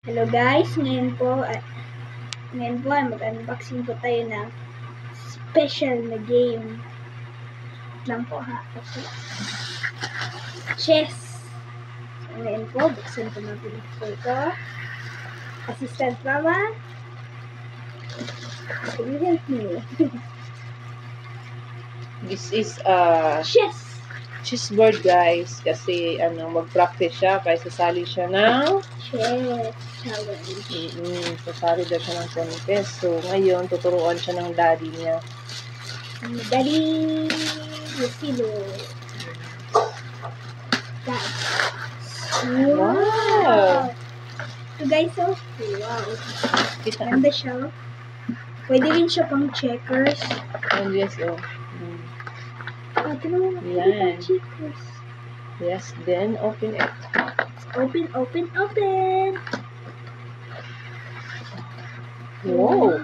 Hello guys, ngayon po ay mag-unboxing po tayo ng special na game. Lang po ha. Chess. So, ngayon po, buksan ko natin ito. Assistant Mama. Can you help me? This is Chess. chessboard guys kasi mag-practice siya kaya sasali siya ng Chess challenge. sasali daw siya ng contest. So ngayon tuturuan siya ng daddy niya. Daddy Lucilo. Guys. Wow! So guys, oh. Wow. Kita. Ganda siya. Pwede rin siya pang checkers. And yes, Ito naman ako Yan. pang checkers. Yes, then open it. Open. Wow!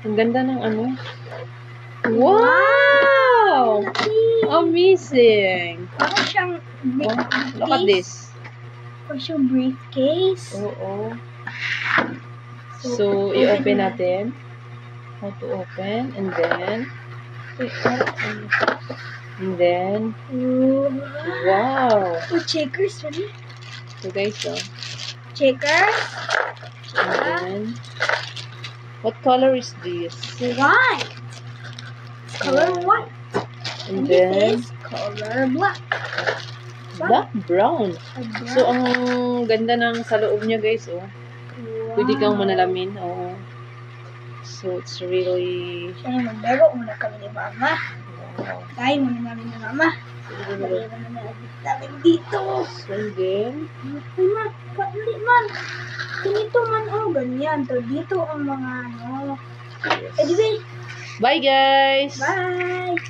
Ang ganda ng ano. Wow! Laki. Amazing! Parang siyang Look at this. Parang siyang briefcase. Oo. So, i-open natin. How to open. And then, wow! Oh, checkers, really? So, guys, Checkers. and then, what color is this? White. Color white. And This then, is color black. black, brown. So, ang ganda ng sa loob niya, guys, Pwede kang manalamin, So, it's really, Siya yung maglaro. Muna kami ni Mama. wow. Kain muna namin ni Mama. Lagay namin dito. So, then, Ay man, hindi man. Ganito man, ganyan. So, dito ang mga, yes. Anyway, Bye, guys! bye!